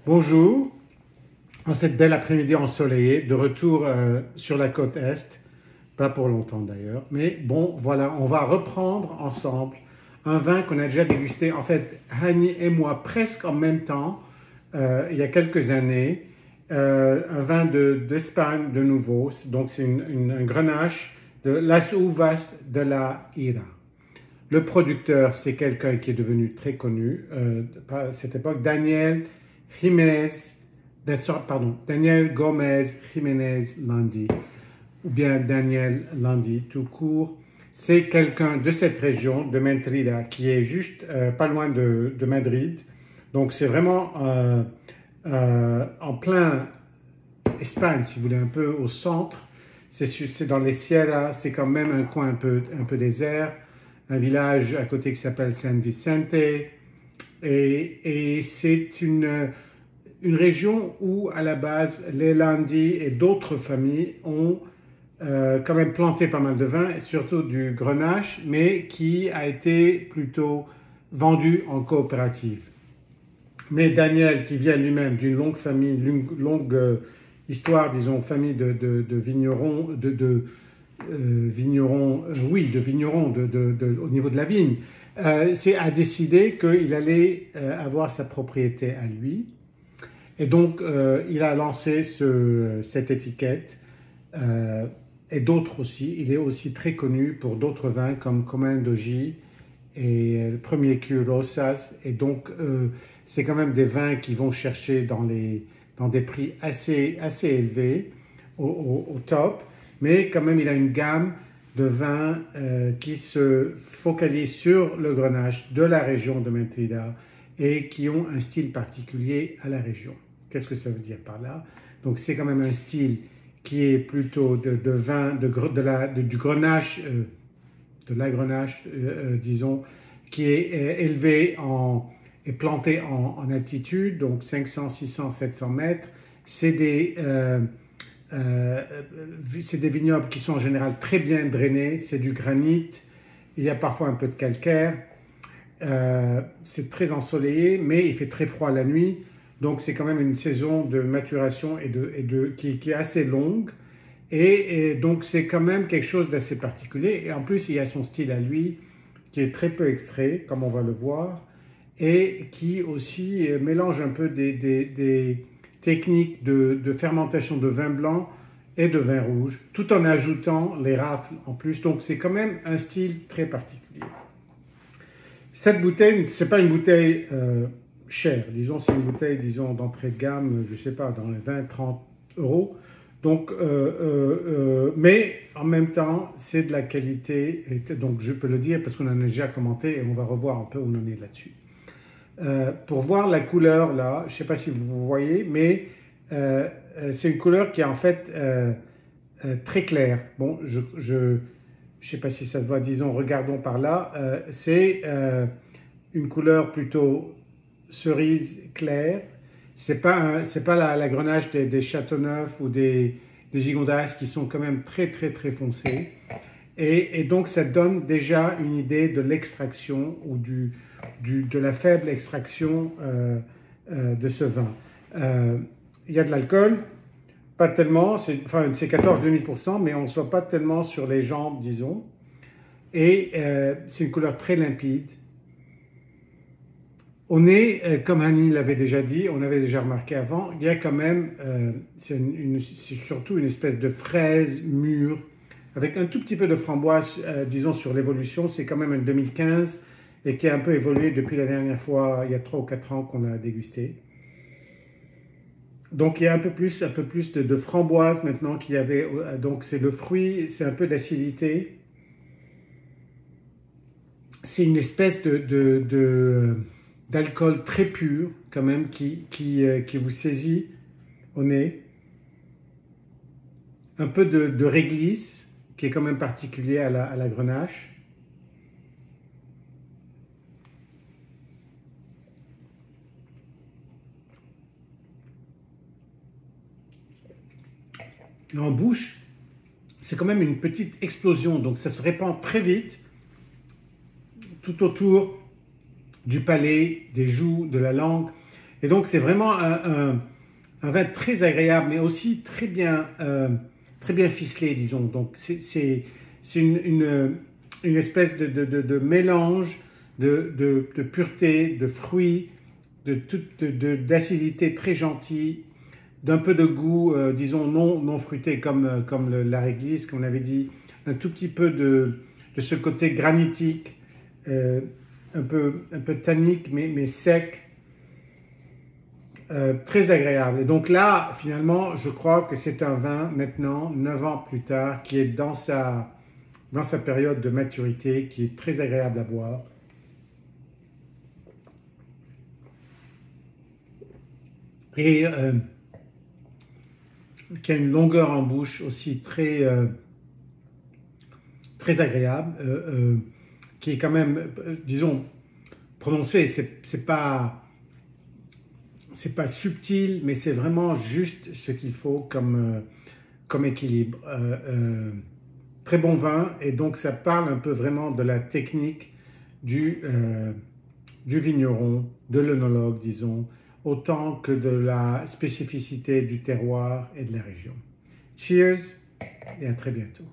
Bonjour, en cette belle après-midi ensoleillée, de retour sur la côte Est, pas pour longtemps d'ailleurs, mais bon, voilà, on va reprendre ensemble un vin qu'on a déjà dégusté, en fait, Hani et moi, presque en même temps, il y a quelques années, un vin d'Espagne de nouveau, donc c'est un grenache de Las Uvas de la Ira. Le producteur, c'est quelqu'un qui est devenu très connu à cette époque, Daniel Gómez Jiménez Landi, ou bien Daniel Landi tout court. C'est quelqu'un de cette région, de Mentrida, qui est juste pas loin de Madrid. Donc c'est vraiment en plein Espagne, si vous voulez, un peu au centre. C'est dans les Sierras, c'est quand même un coin un peu désert. Un village à côté qui s'appelle San Vicente. Et c'est une région où, à la base, les Landi et d'autres familles ont quand même planté pas mal de vin, surtout du grenache, mais qui a été plutôt vendu en coopérative. Mais Daniel, qui vient lui-même d'une longue famille, d'une longue histoire, disons, famille de vignerons, vignerons au niveau de la vigne, a décidé qu'il allait avoir sa propriété à lui. Et donc, il a lancé cette étiquette et d'autres aussi. Il est aussi très connu pour d'autres vins comme Comendoji et le premier cru Rosas. Et donc, c'est quand même des vins qui vont chercher dans des prix assez élevés, au top. Mais quand même, il a une gamme de vins qui se focalise sur le grenache de la région de Mentrida et qui ont un style particulier à la région. Qu'est-ce que ça veut dire par là? Donc, c'est quand même un style qui est plutôt de vin, du grenache, de la grenache, disons, qui est élevé et planté en altitude, donc 500, 600, 700 mètres. C'est des vignobles qui sont en général très bien drainés, c'est du granit, il y a parfois un peu de calcaire, c'est très ensoleillé, mais il fait très froid la nuit, donc c'est quand même une saison de maturation qui est assez longue, et donc c'est quand même quelque chose d'assez particulier, et en plus il y a son style à lui, qui est très peu extrait, comme on va le voir, et qui aussi mélange un peu des techniques de fermentation de vin blanc et de vin rouge, tout en ajoutant les rafles en plus. Donc, c'est quand même un style très particulier. Cette bouteille, ce n'est pas une bouteille chère. Disons, c'est une bouteille, disons, d'entrée de gamme, je ne sais pas, dans les 20-30 euros. Donc, mais en même temps, c'est de la qualité. Et donc, je peux le dire parce qu'on en a déjà commenté et on va revoir un peu où on en est là-dessus. Pour voir la couleur là, je ne sais pas si vous voyez, mais c'est une couleur qui est en fait très claire. Bon, je ne sais pas si ça se voit, disons, regardons par là. C'est une couleur plutôt cerise claire. C'est pas la grenache des Châteauneuf ou des Gigondas qui sont quand même très foncés. Et donc, ça donne déjà une idée de l'extraction ou de la faible extraction de ce vin. Il y a de l'alcool, pas tellement, c'est 14,5%, mais on ne se voit pas tellement sur les jambes, disons. Et c'est une couleur très limpide. On est, comme Hani l'avait déjà dit, on avait déjà remarqué avant, il y a quand même, c'est surtout une espèce de fraise mûre, avec un tout petit peu de framboise, disons, sur l'évolution. C'est quand même un 2015 et qui a un peu évolué depuis la dernière fois, il y a 3 ou 4 ans qu'on l'a dégusté. Donc, il y a un peu plus de framboise maintenant qu'il y avait. Donc, c'est le fruit, c'est un peu d'acidité. C'est une espèce d'alcool très pur, quand même, qui vous saisit au nez. Un peu de réglisse, qui est quand même particulier à la grenache. En bouche, c'est quand même une petite explosion, donc ça se répand très vite tout autour du palais, des joues, de la langue. Et donc c'est vraiment un vin très agréable, mais aussi très bien ficelé, disons. Donc c'est une espèce de mélange de pureté, de fruits, d'acidité très gentille, d'un peu de goût, disons, non fruité comme la réglisse, comme on avait dit, un tout petit peu de ce côté granitique, un peu tannique, mais sec, très agréable. Et donc là, finalement, je crois que c'est un vin, maintenant, 9 ans plus tard, qui est dans sa période de maturité, qui est très agréable à boire. Et qui a une longueur en bouche aussi très agréable, qui est quand même, disons, prononcé. C'est pas subtil, mais c'est vraiment juste ce qu'il faut comme équilibre. Très bon vin, et donc ça parle un peu vraiment de la technique du vigneron, de l'œnologue, disons, autant que de la spécificité du terroir et de la région. Cheers et à très bientôt.